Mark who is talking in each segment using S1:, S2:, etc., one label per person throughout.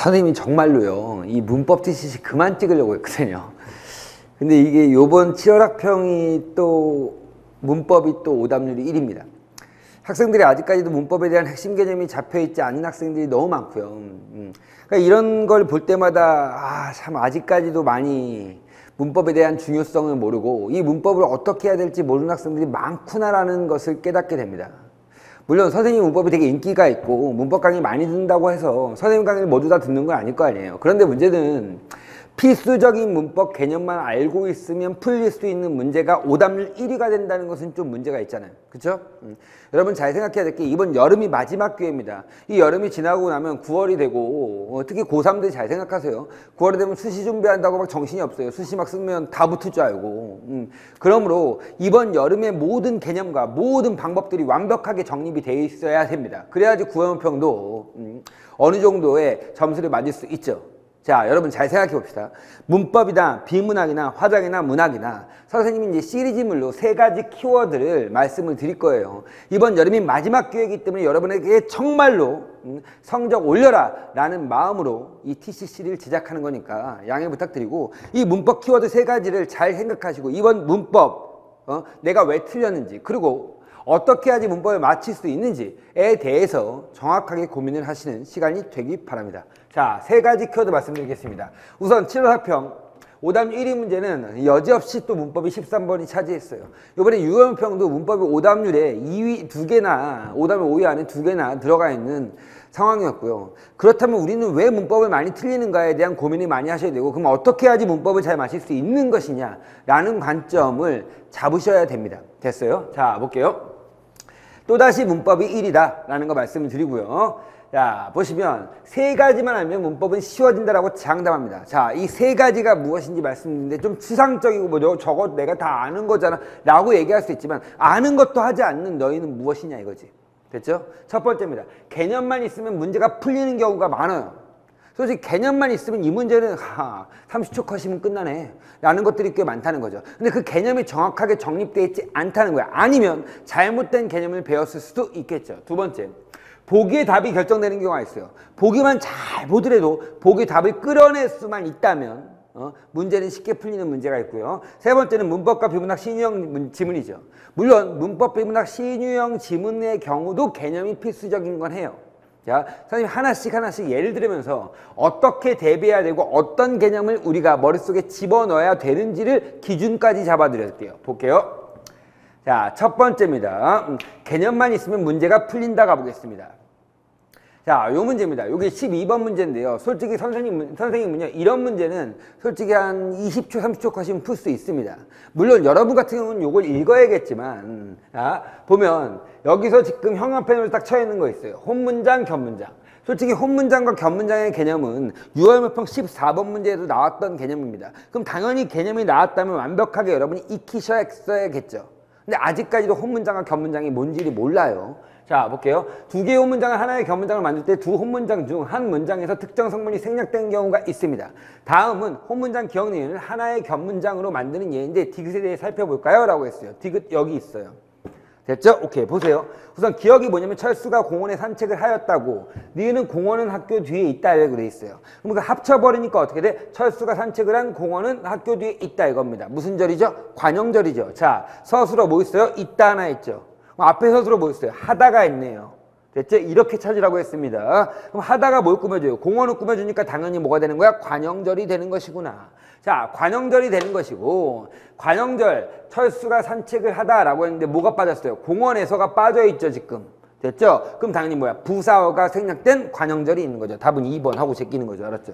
S1: 선생님이 정말로요, 이 문법 TCC 그만 찍으려고 했거든요. 근데 이게 요번 7월 학평이 또 문법이 또 오답률이 1위입니다. 학생들이 아직까지도 문법에 대한 핵심 개념이 잡혀있지 않은 학생들이 너무 많고요. 그러니까 이런 걸 볼 때마다 참 아직까지도 많이 문법에 대한 중요성을 모르고 이 문법을 어떻게 해야 될지 모르는 학생들이 많구나라는 것을 깨닫게 됩니다. 물론 선생님 문법이 되게 인기가 있고 문법 강의 많이 듣는다고 해서 선생님 강의를 모두 다 듣는 건 아닐 거 아니에요. 그런데 문제는 필수적인 문법 개념만 알고 있으면 풀릴 수 있는 문제가 오답률 1위가 된다는 것은 좀 문제가 있잖아요. 그렇죠? 여러분 잘 생각해야 될 게 이번 여름이 마지막 기회입니다. 이 여름이 지나고 나면 9월이 되고 특히 고3들 잘 생각하세요. 9월이 되면 수시 준비한다고 막 정신이 없어요. 수시 막 쓰면 다 붙을 줄 알고. 그러므로 이번 여름의 모든 개념과 모든 방법들이 완벽하게 정립이 되어 있어야 됩니다. 그래야지 구형평도 어느 정도의 점수를 맞을 수 있죠. 자, 여러분 잘 생각해 봅시다. 문법이나 비문학이나 화작이나 문학이나 선생님이 이제 시리즈물로 3가지 키워드를 말씀을 드릴 거예요. 이번 여름이 마지막 기회이기 때문에 여러분에게 정말로 성적 올려라 라는 마음으로 이 TCC를 제작하는 거니까 양해 부탁드리고 이 문법 키워드 3가지를 잘 생각하시고 이번 문법 내가 왜 틀렸는지 그리고 어떻게 해야지 문법을 맞힐 수 있는지에 대해서 정확하게 고민을 하시는 시간이 되기 바랍니다. 자, 3가지 키워드 말씀드리겠습니다. 우선 7월 학평 오답 1위 문제는 여지없이 또 문법이 13번이 차지했어요. 이번에 6월 학평도 문법이 오답률에 2위 2개나 오답률 5위 안에 2개나 들어가 있는 상황이었고요. 그렇다면 우리는 왜 문법을 많이 틀리는가에 대한 고민을 많이 하셔야 되고 그럼 어떻게 해야지 문법을 잘 마실 수 있는 것이냐 라는 관점을 잡으셔야 됩니다. 됐어요? 자, 볼게요. 또다시 문법이 1위다 라는 거 말씀을 드리고요. 자, 보시면 3가지만 알면 문법은 쉬워진다라고 장담합니다. 자, 이 3가지가 무엇인지 말씀드리는데 좀 추상적이고 뭐죠? 저거 내가 다 아는 거잖아 라고 얘기할 수 있지만 아는 것도 하지 않는 너희는 무엇이냐 이거지. 됐죠? 첫 번째입니다. 개념만 있으면 문제가 풀리는 경우가 많아요. 솔직히 개념만 있으면 이 문제는 30초 컷이면 끝나네 라는 것들이 꽤 많다는 거죠. 근데 그 개념이 정확하게 정립되어 있지 않다는 거야. 아니면 잘못된 개념을 배웠을 수도 있겠죠. 두 번째, 보기의 답이 결정되는 경우가 있어요. 보기만 잘 보더라도 보기의 답을 끌어낼 수만 있다면 문제는 쉽게 풀리는 문제가 있고요. 세 번째는 문법과 비문학 신유형 지문이죠. 물론 문법 비문학 신유형 지문의 경우도 개념이 필수적인 건 해요. 자, 선생님 하나씩 예를 들으면서 어떻게 대비해야 되고 어떤 개념을 우리가 머릿속에 집어넣어야 되는지를 기준까지 잡아드릴게요. 볼게요. 자, 첫 번째입니다. 개념만 있으면 문제가 풀린다 가보겠습니다. 자, 요 문제입니다. 요게 12번 문제인데요. 솔직히 선생님은요, 이런 문제는 솔직히 한 20초, 30초 컷이면 풀 수 있습니다. 물론 여러분 같은 경우는 요걸 읽어야겠지만, 보면 여기서 지금 형광펜으로 딱 쳐 있는 거 있어요. 혼문장, 겹문장. 솔직히 혼문장과 겹문장의 개념은 6월 문평 14번 문제에도 나왔던 개념입니다. 그럼 당연히 개념이 나왔다면 완벽하게 여러분이 익히셔야겠죠. 근데 아직까지도 혼문장과 겹문장이 뭔지를 몰라요. 자, 볼게요. 2개의 혼문장을 하나의 겹문장을 만들 때 두 혼문장 중 한 문장에서 특정 성분이 생략된 경우가 있습니다. 다음은 혼문장 기억 내용을 하나의 겹문장으로 만드는 예인데 디귿에 대해 살펴볼까요? 라고 했어요. 디귿 여기 있어요. 됐죠? 오케이, 보세요. 우선 기억이 뭐냐면 철수가 공원에 산책을 하였다고 니은 공원은 학교 뒤에 있다 이렇게 돼 있어요. 그럼 그 합쳐버리니까 어떻게 돼? 철수가 산책을 한 공원은 학교 뒤에 있다 이겁니다. 무슨 절이죠? 관용절이죠. 자, 서술어 뭐 있어요? 있다 하나 있죠. 앞에 서술어 뭐 있어요? 하다가 있네요. 됐죠? 이렇게 찾으라고 했습니다. 그럼 하다가 뭘 꾸며줘요? 공원을 꾸며주니까 당연히 뭐가 되는 거야? 관용절이 되는 것이구나. 자, 관용절이 되는 것이고 관용절, 철수가 산책을 하다라고 했는데 뭐가 빠졌어요? 공원에서가 빠져있죠 지금. 됐죠? 그럼 당연히 뭐야? 부사어가 생략된 관용절이 있는 거죠. 답은 2번 하고 제끼는 거죠. 알았죠?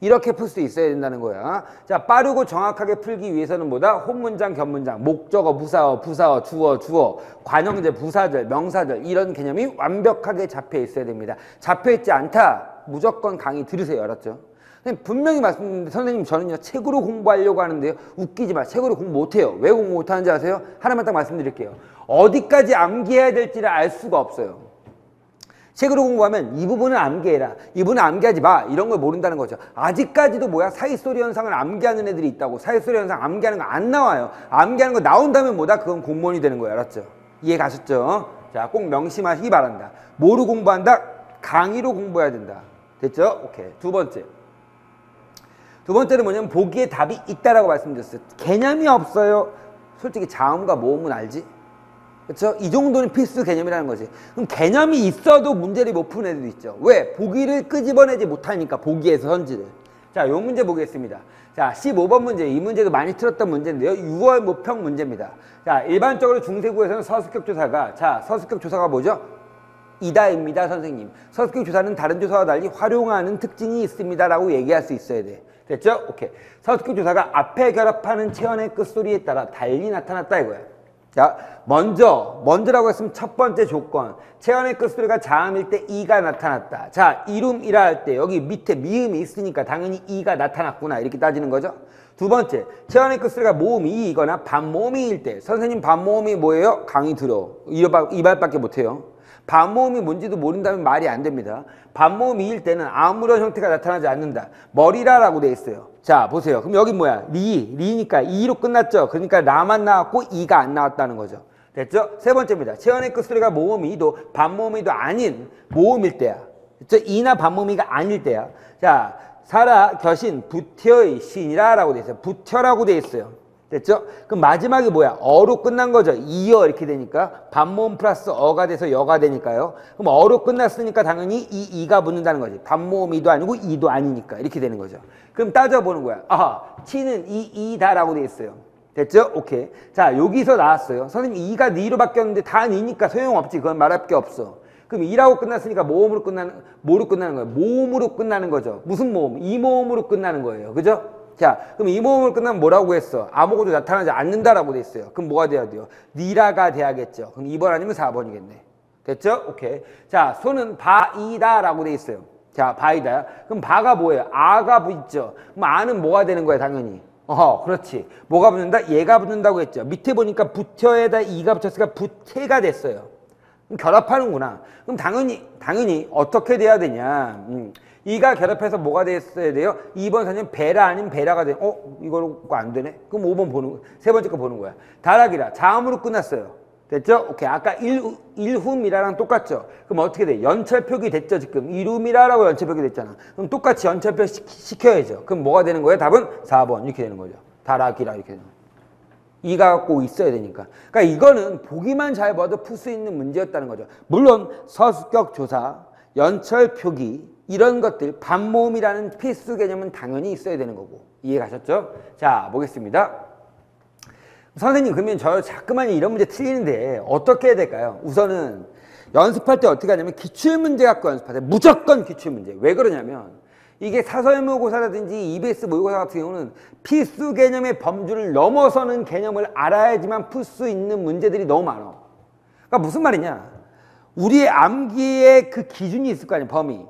S1: 이렇게 풀 수 있어야 된다는 거야. 자, 빠르고 정확하게 풀기 위해서는 뭐다? 혼문장, 겹문장, 목적어, 부사어, 주어, 관형절, 부사절, 명사절 이런 개념이 완벽하게 잡혀 있어야 됩니다. 잡혀 있지 않다. 무조건 강의 들으세요. 알았죠? 분명히 말씀드렸는데 선생님 저는요 책으로 공부하려고 하는데요. 웃기지 마. 책으로 공부 못해요. 왜 공부 못하는지 아세요? 하나만 딱 말씀드릴게요. 어디까지 암기해야 될지를 알 수가 없어요. 책으로 공부하면 이 부분은 암기해라. 이 부분은 암기하지 마. 이런 걸 모른다는 거죠. 아직까지도 뭐야? 사이소리 현상을 암기하는 애들이 있다고. 사이소리 현상 암기하는 거 안 나와요. 암기하는 거 나온다면 뭐다? 그건 공무원이 되는 거예요. 알았죠? 이해 가셨죠? 자, 꼭 명심하시기 바랍니다. 뭐로 공부한다? 강의로 공부해야 된다. 됐죠? 오케이. 두 번째. 두 번째는 뭐냐면 보기에 답이 있다라고 말씀드렸어요. 개념이 없어요. 솔직히 자음과 모음은 알지? 그렇죠? 이 정도는 필수 개념이라는 거지. 그럼 개념이 있어도 문제를 못 푸는 애들도 있죠. 왜? 보기를 끄집어내지 못하니까 보기에서 선지를. 자, 요 문제 보겠습니다. 자, 15번 문제. 이 문제도 많이 틀었던 문제인데요. 6월 모평 문제입니다. 자, 일반적으로 중세구에서는 서술격 조사가, 자, 서술격 조사가 뭐죠? 이다입니다, 선생님. 서술격 조사는 다른 조사와 달리 활용하는 특징이 있습니다라고 얘기할 수 있어야 돼. 됐죠? 오케이. 서술격 조사가 앞에 결합하는 체언의 끝소리에 따라 달리 나타났다 이거야. 자, 먼저라고 했으면 첫 번째 조건. 체언의 끝소리가 자음일 때 이가 나타났다. 자, 이룸이라 할 때 여기 밑에 미음이 있으니까 당연히 이가 나타났구나. 이렇게 따지는 거죠. 두 번째, 체언의 끝소리가 모음이이거나 반모음이일 때. 선생님 반모음이 뭐예요? 강의 들어. 이발밖에 못해요. 반모음이 뭔지도 모른다면 말이 안 됩니다. 반모음이일 때는 아무런 형태가 나타나지 않는다. 머리라라고 돼 있어요. 자, 보세요. 그럼 여기 뭐야? 리니까 이로 끝났죠. 그러니까 라만 나왔고 이가 안 나왔다는 거죠. 됐죠? 세 번째입니다. 체언의 끝소리가 모음이도 반모음이도 아닌 모음일 때야. 됐죠? 이나 반모음이가 아닐 때야. 자, 사라, 겨신, 부텨의 신이라라고 돼 있어요. 부텨라고 돼 있어요. 됐죠? 그럼 마지막이 뭐야? 어로 끝난 거죠. 이어 이렇게 되니까 반모음 플러스 어가 돼서 여가 되니까요. 그럼 어로 끝났으니까 당연히 이가 붙는다는 거지. 반모음이도 아니고 이도 아니니까 이렇게 되는 거죠. 그럼 따져보는 거야. 아하, 치는 이다라고 돼 있어요. 됐죠? 오케이. 자, 여기서 나왔어요. 선생님 이가 니로 바뀌었는데 다 니니까 소용없지. 그건 말할 게 없어. 그럼 이라고 끝났으니까 뭐로 끝나는 거예요? 모음으로 끝나는 거죠. 무슨 모음? 이 모음으로 끝나는 거예요. 그죠? 자, 그럼 이 모음을 끝나면 뭐라고 했어? 아무것도 나타나지 않는다라고 돼 있어요. 그럼 뭐가 돼야 돼요? 니라가 돼야겠죠. 그럼 2번 아니면 4번이겠네. 됐죠? 오케이. 자, 소는 바이다라고 돼 있어요. 자, 바이다. 그럼 바가 뭐예요? 아가 붙죠. 그럼 아는 뭐가 되는 거야, 당연히? 그렇지. 뭐가 붙는다? 얘가 붙는다고 했죠. 밑에 보니까 부텨에다 이가 붙였으니까 부태가 됐어요. 그럼 결합하는구나. 그럼 당연히 어떻게 돼야 되냐? 이가 결합해서 뭐가 됐어야 돼요? 2번 사진 베라 아니면 베라가 돼. 이거 안 되네? 그럼 5번 세 번째 거 보는 거야. 다락이라. 자음으로 끝났어요. 됐죠? 오케이. 아까 일훔이라랑 똑같죠? 그럼 어떻게 돼? 연철표기 됐죠, 지금? 이룸이라라고 연철표기 됐잖아. 그럼 똑같이 연철표 시켜야죠. 그럼 뭐가 되는 거예요? 답은 4번. 이렇게 되는 거죠. 다락이라 이렇게 되는 거예요. 이가 꼭 있어야 되니까. 그러니까 이거는 보기만 잘 봐도 풀 수 있는 문제였다는 거죠. 물론 서술격 조사, 연철 표기 이런 것들 반모음이라는 필수 개념은 당연히 있어야 되는 거고. 이해 가셨죠? 자, 보겠습니다. 선생님 그러면 저 자꾸만 이런 문제 틀리는데 어떻게 해야 될까요? 우선은 연습할 때 어떻게 하냐면 기출문제 갖고 연습하세요. 무조건 기출문제. 왜 그러냐면 이게 사설 모의고사라든지 EBS 모의고사 같은 경우는 필수 개념의 범주를 넘어서는 개념을 알아야지만 풀 수 있는 문제들이 너무 많아. 그러니까 무슨 말이냐? 우리의 암기의 그 기준이 있을 거 아니야, 범위.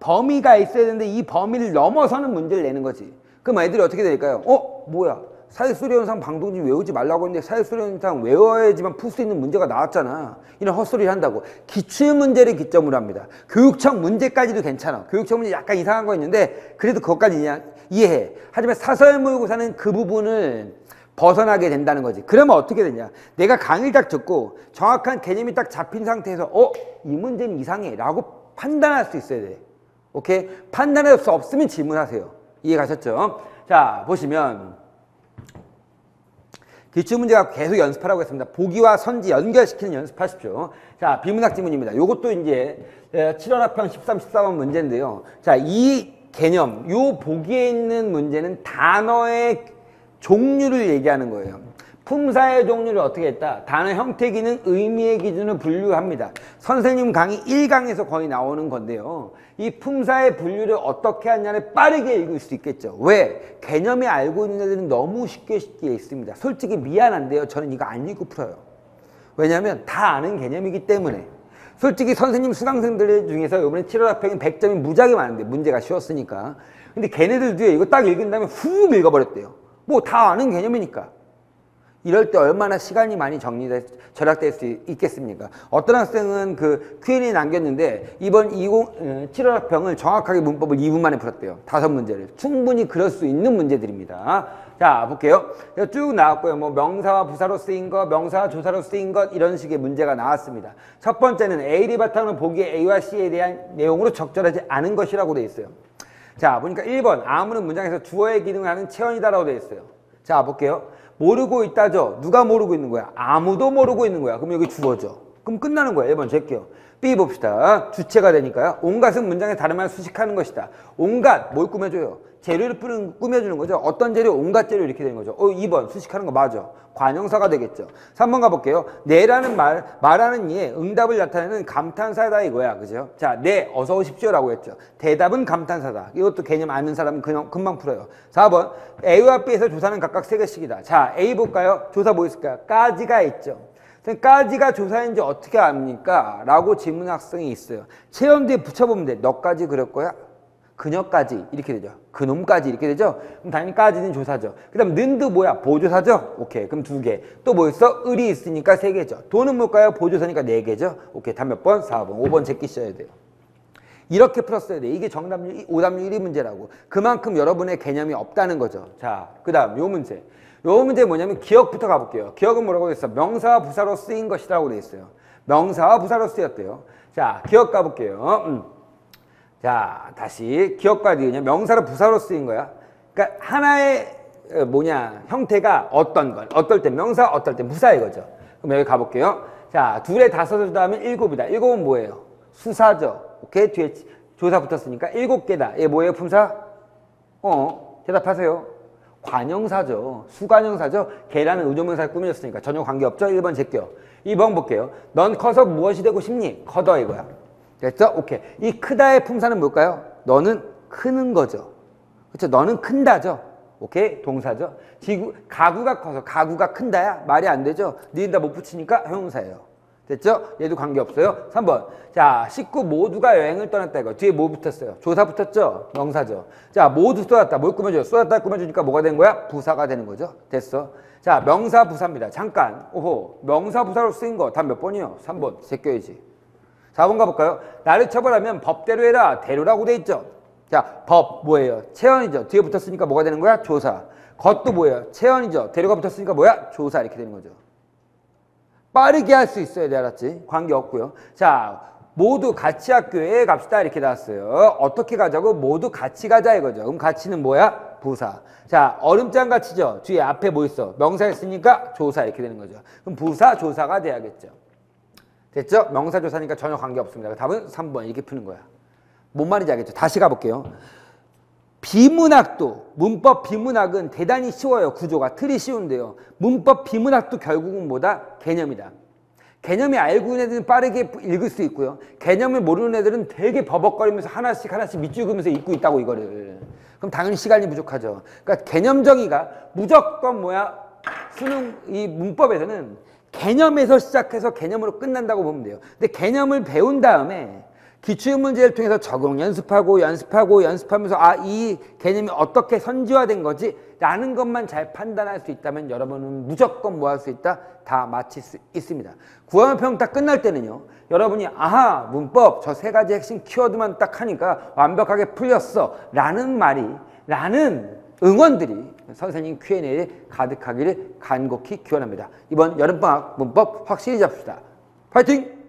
S1: 범위가 있어야 되는데 이 범위를 넘어서는 문제를 내는 거지. 그럼 애들이 어떻게 될까요? 뭐야? 사회수련상 방동지 외우지 말라고 했는데 사회수련상 외워야지만 풀 수 있는 문제가 나왔잖아. 이런 헛소리를 한다고. 기출문제를 기점으로 합니다. 교육청 문제까지도 괜찮아. 교육청 문제 약간 이상한 거 있는데 그래도 그것까지 이해해. 하지만 사설모의고사는 그 부분을 벗어나게 된다는 거지. 그러면 어떻게 되냐? 내가 강의를 딱 듣고 정확한 개념이 딱 잡힌 상태에서 이 문제는 이상해 라고 판단할 수 있어야 돼. 오케이? 판단할 수 없으면 질문하세요. 이해 가셨죠? 자, 보시면 기출문제가 계속 연습하라고 했습니다. 보기와 선지 연결시키는 연습하십시오. 자, 비문학 지문입니다. 요것도 이제 7월 합평 13, 14번 문제인데요. 자, 이 개념, 요 보기에 있는 문제는 단어의 종류를 얘기하는 거예요. 품사의 종류를 어떻게 했다? 단어 형태 기능, 의미의 기준을 분류합니다. 선생님 강의 1강에서 거의 나오는 건데요. 이 품사의 분류를 어떻게 하냐를 빠르게 읽을 수 있겠죠. 왜? 개념이 알고 있는 애들은 너무 쉽게 있습니다. 솔직히 미안한데요. 저는 이거 안 읽고 풀어요. 왜냐하면 다 아는 개념이기 때문에. 솔직히 선생님 수강생들 중에서 이번에 7월 합평인 100점이 무지하게 많은데 문제가 쉬웠으니까. 근데 걔네들도 이거 딱 읽은 다음에 훅 읽어버렸대요. 뭐 다 아는 개념이니까. 이럴 때 얼마나 시간이 많이 절약될 수 있겠습니까? 어떤 학생은 그 Q&A 남겼는데 이번 7월학평을 정확하게 문법을 2분 만에 풀었대요. 5문제를. 충분히 그럴 수 있는 문제들입니다. 자, 볼게요. 쭉 나왔고요. 뭐 명사와 부사로 쓰인 것, 명사와 조사로 쓰인 것 이런 식의 문제가 나왔습니다. 첫 번째는 A를 바탕으로 보기에 A와 C에 대한 내용으로 적절하지 않은 것이라고 되어 있어요. 자, 보니까 1번 아무는 문장에서 주어의 기능을 하는 체언이다라고 되어 있어요. 자, 볼게요. 모르고 있다죠. 누가 모르고 있는 거야? 아무도 모르고 있는 거야. 그럼 여기 주어죠. 그럼 끝나는 거야. 1번 제껴요. B 봅시다. 주체가 되니까요. 온갖은 문장에 다른 말 수식하는 것이다. 온갖 뭘 꾸며줘요? 재료를 꾸며주는 거죠. 어떤 재료? 온갖 재료 이렇게 되는 거죠. 2번 수식하는 거 맞아. 관형사가 되겠죠. 3번 가볼게요. 네라는 말하는 이에 응답을 나타내는 감탄사다 이거야. 그죠? 자, 네 어서 오십시오라고 했죠. 대답은 감탄사다. 이것도 개념 아는 사람은 그냥 금방 풀어요. 4번 A와 B에서 조사는 각각 3개씩이다. 자, A 볼까요? 조사 뭐 있을까요? 까지가 있죠. 까지가 조사인지 어떻게 압니까? 라고 질문한 학생이 있어요. 체험 뒤에 붙여보면 돼. 너까지 그럴 거야? 그녀까지 이렇게 되죠. 그놈까지 이렇게 되죠. 그럼 당연히 까지는 조사죠. 그 다음 는도 뭐야? 보조사죠. 오케이. 그럼 2개. 또 뭐 있어? 을이 있으니까 3개죠. 도는 뭘까요? 보조사니까 4개죠. 오케이. 답 몇 번? 4번. 5번 제끼셔야 돼요. 이렇게 풀었어야 돼. 이게 정답률, 오답률 1위 문제라고. 그만큼 여러분의 개념이 없다는 거죠. 자, 그 다음 요 문제. 요 문제 뭐냐면 기억부터 가볼게요. 기억은 뭐라고 했어? 명사와 부사로 쓰인 것이라고 돼 있어요. 명사와 부사로 쓰였대요. 자, 기억 가볼게요. 자, 다시 기억과 니은요. 명사로 부사로 쓰인 거야. 그러니까 하나의 형태가 어떤 걸, 어떨 땐 명사, 어떨 땐 부사 이거죠. 그럼 여기 가볼게요. 자, 둘에 다 써서 다음에 7이다. 7은 뭐예요? 수사죠. 오케이? 뒤에 조사 붙었으니까 7개다. 얘 뭐예요? 품사? 대답하세요. 관형사죠. 수관형사죠. 걔라는 의조명사를 꾸며줬으니까 전혀 관계없죠. 1번 제껴. 2번 볼게요. 넌 커서 무엇이 되고 싶니? 커더 이거야. 됐죠? 오케이. 이 크다의 품사는 뭘까요? 너는 크는 거죠. 그렇죠? 너는 큰다죠. 오케이? 동사죠. 가구가 커서 가구가 큰다야? 말이 안 되죠? 니은다 못 붙이니까 형용사예요. 됐죠? 얘도 관계없어요. 3번. 자, 식구 모두가 여행을 떠났다 이거. 뒤에 뭐 붙었어요? 조사 붙었죠? 명사죠. 자, 모두 쏟았다. 뭘 꾸며줘요? 쏟았다 꾸며주니까 뭐가 되는 거야? 부사가 되는 거죠. 됐어. 자, 명사 부사입니다. 잠깐. 오호. 명사 부사로 쓰인 거. 답 몇 번이요? 3번. 제껴야지. 4번 가볼까요? 나를 처벌하면 법대로 해라. 대로라고 돼 있죠. 자, 법 뭐예요? 체언이죠. 뒤에 붙었으니까 뭐가 되는 거야? 조사. 것도 뭐예요? 체언이죠. 대로가 붙었으니까 뭐야? 조사 이렇게 되는 거죠. 빠르게 할 수 있어야 돼. 알았지? 관계없고요. 자, 모두 같이 학교에 갑시다 이렇게 나왔어요. 어떻게 가자고? 모두 같이 가자 이거죠. 그럼 같이는 뭐야? 부사. 자, 얼음장 같이죠. 뒤에 앞에 뭐 있어? 명사 있으니까 조사 이렇게 되는 거죠. 그럼 부사, 조사가 돼야겠죠. 됐죠? 명사조사니까 전혀 관계없습니다. 답은 3번 이렇게 푸는 거야. 뭔 말인지 알겠죠? 다시 가볼게요. 비문학도, 문법 비문학은 대단히 쉬워요. 구조가. 틀이 쉬운데요. 문법 비문학도 결국은 뭐다? 개념이다. 개념이 알고 있는 애들은 빠르게 읽을 수 있고요. 개념을 모르는 애들은 되게 버벅거리면서 하나씩 밑줄그면서 읽고 있다고 이거를. 그럼 당연히 시간이 부족하죠. 그러니까 개념 정의가 무조건 수능 이 문법에서는 개념에서 시작해서 개념으로 끝난다고 보면 돼요. 근데 개념을 배운 다음에 기출문제를 통해서 적용 연습하면서 이 개념이 어떻게 선지화된 거지? 라는 것만 잘 판단할 수 있다면 여러분은 무조건 뭐 할 수 있다? 다 마칠 수 있습니다. 구원평 딱 끝날 때는요. 여러분이 문법 저 3가지 핵심 키워드만 딱 하니까 완벽하게 풀렸어 라는 응원들이 선생님 Q&A에 가득하기를 간곡히 기원합니다. 이번 여름방학 문법 확실히 잡시다. 파이팅!